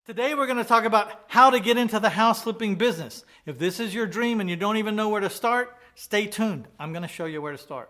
Today we're going to talk about how to get into the house flipping business. If this is your dream and you don't even know where to start, stay tuned. I'm going to show you where to start.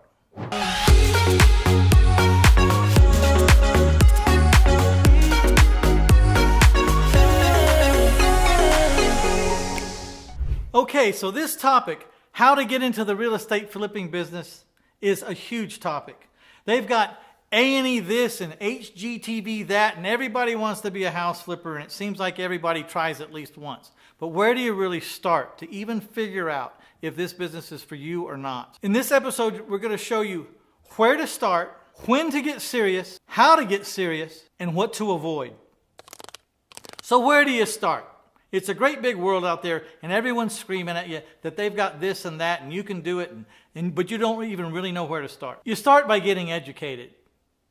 Okay, so this topic, how to get into the real estate flipping business, is a huge topic. They've got A&E this and HGTV that, and everybody wants to be a house flipper, and it seems like everybody tries at least once. But where do you really start to even figure out if this business is for you or not? In this episode, we're going to show you where to start, when to get serious, how to get serious, and what to avoid. So where do you start? It's a great big world out there, and everyone's screaming at you that they've got this and that, and you can do it, but you don't even really know where to start. You start by getting educated.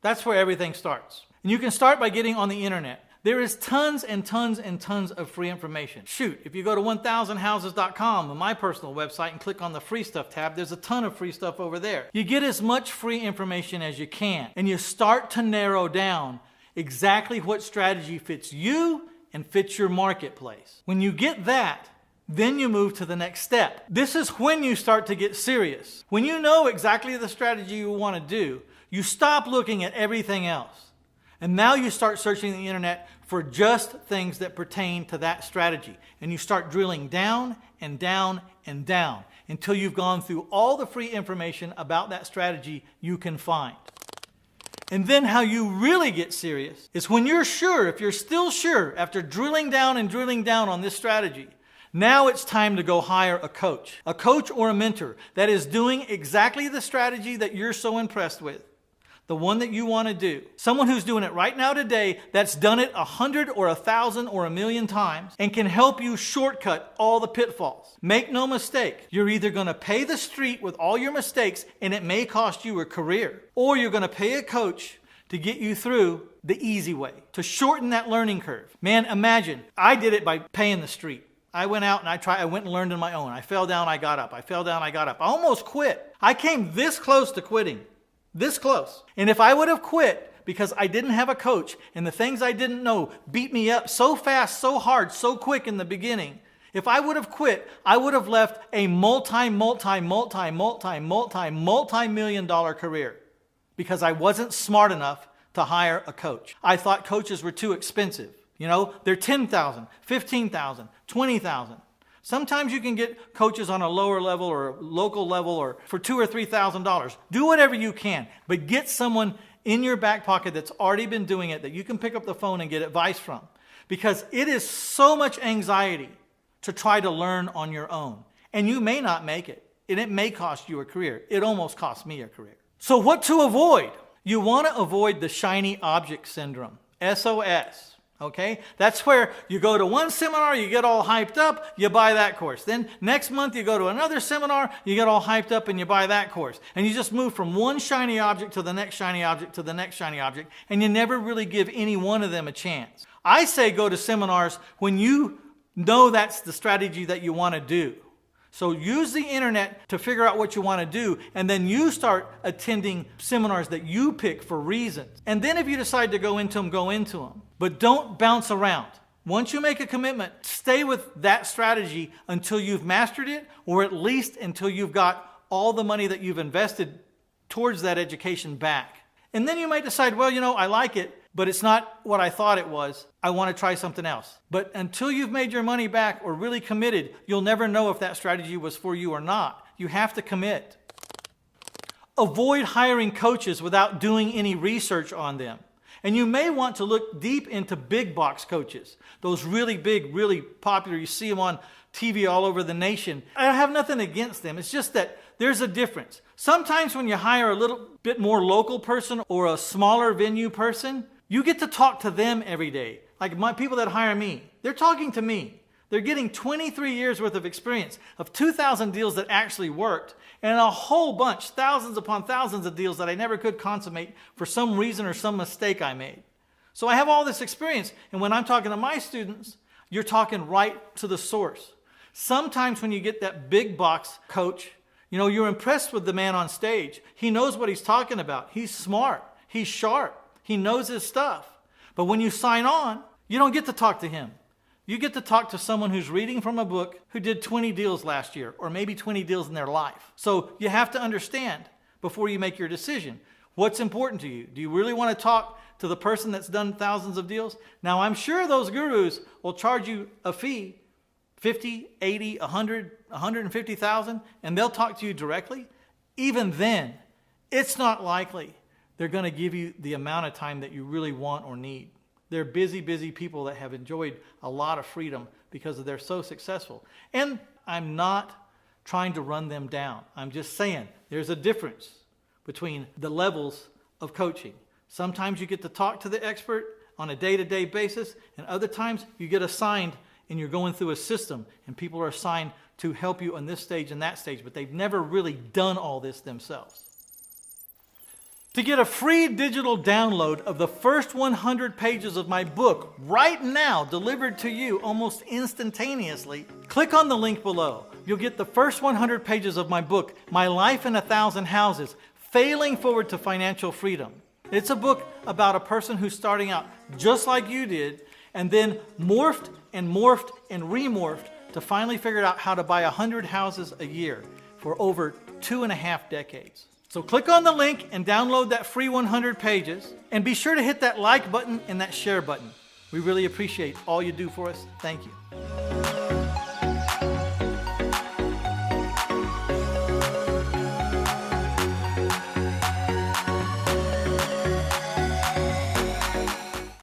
That's where everything starts. And you can start by getting on the internet. There is tons and tons and tons of free information. Shoot, if you go to 1000houses.com, on my personal website, and click on the free stuff tab, there's a ton of free stuff over there. You get as much free information as you can, and you start to narrow down exactly what strategy fits you and fits your marketplace. When you get that, then you move to the next step. This is when you start to get serious. When you know exactly the strategy you want to do, you stop looking at everything else. And now you start searching the internet for just things that pertain to that strategy. And you start drilling down and down and down until you've gone through all the free information about that strategy you can find. And then how you really get serious is when you're sure, if you're still sure after drilling down on this strategy, now it's time to go hire a coach or a mentor that is doing exactly the strategy that you're so impressed with. The one that you want to do. Someone who's doing it right now today that's done it 100 or 1,000 or 1,000,000 times and can help you shortcut all the pitfalls. Make no mistake, you're either going to pay the street with all your mistakes and it may cost you a career, or you're going to pay a coach to get you through the easy way, to shorten that learning curve. Man, imagine, I did it by paying the street. I went out and I went and learned on my own. I fell down, I got up. I fell down, I got up. I almost quit. I came this close to quitting. This close. And if I would have quit because I didn't have a coach and the things I didn't know beat me up so fast, so hard, so quick in the beginning, if I would have quit, I would have left a multi-million dollar career because I wasn't smart enough to hire a coach. I thought coaches were too expensive. You know, they're $10,000, $15,000, $20,000. Sometimes you can get coaches on a lower level or local level or for $2,000 or $3,000. Do whatever you can, but get someone in your back pocket that's already been doing it that you can pick up the phone and get advice from. Because it is so much anxiety to try to learn on your own. And you may not make it. And it may cost you a career. It almost cost me a career. So what to avoid? You want to avoid the shiny object syndrome, SOS. Okay, that's where you go to one seminar, you get all hyped up, you buy that course. Then next month you go to another seminar, you get all hyped up and you buy that course. And you just move from one shiny object to the next shiny object to the next shiny object, and you never really give any one of them a chance. I say go to seminars when you know that's the strategy that you want to do. So use the internet to figure out what you want to do, and then you start attending seminars that you pick for reasons. And then if you decide to go into them, go into them. But don't bounce around. Once you make a commitment, stay with that strategy until you've mastered it, or at least until you've got all the money that you've invested towards that education back. And then you might decide, well, you know, I like it, but it's not what I thought it was. I want to try something else. But until you've made your money back or really committed, you'll never know if that strategy was for you or not. You have to commit. Avoid hiring coaches without doing any research on them. And you may want to look deep into big box coaches. Those really big, really popular. You see them on TV all over the nation. I have nothing against them. It's just that there's a difference. Sometimes when you hire a little bit more local person or a smaller venue person, you get to talk to them every day. Like my people that hire me, they're talking to me. They're getting 23 years worth of experience of 2,000 deals that actually worked and a whole bunch, thousands upon thousands of deals that I never could consummate for some reason or some mistake I made. So I have all this experience, and when I'm talking to my students, you're talking right to the source. Sometimes when you get that big box coach, you know, you're impressed with the man on stage. He knows what he's talking about. He's smart. He's sharp. He knows his stuff. But when you sign on, You don't get to talk to him. You get to talk to someone who's reading from a book who did 20 deals last year, or maybe 20 deals in their life. So you have to understand before you make your decision, what's important to you? Do you really want to talk to the person that's done thousands of deals? Now, I'm sure those gurus will charge you a fee, 50, 80, 100, 150,000, and they'll talk to you directly. Even then, it's not likely they're going to give you the amount of time that you really want or need. They're busy, busy people that have enjoyed a lot of freedom because they're so successful. And I'm not trying to run them down. I'm just saying there's a difference between the levels of coaching. Sometimes you get to talk to the expert on a day-to-day basis, and other times you get assigned and you're going through a system and people are assigned to help you on this stage and that stage, but they've never really done all this themselves. To get a free digital download of the first 100 pages of my book right now, delivered to you almost instantaneously, click on the link below. You'll get the first 100 pages of my book, My Life in 1,000 Houses, Failing Forward to Financial Freedom. It's a book about a person who's starting out just like you did, and then morphed and remorphed to finally figure out how to buy 100 houses a year for over 2.5 decades. So click on the link and download that free 100 pages, and be sure to hit that like button and that share button. We really appreciate all you do for us. Thank you.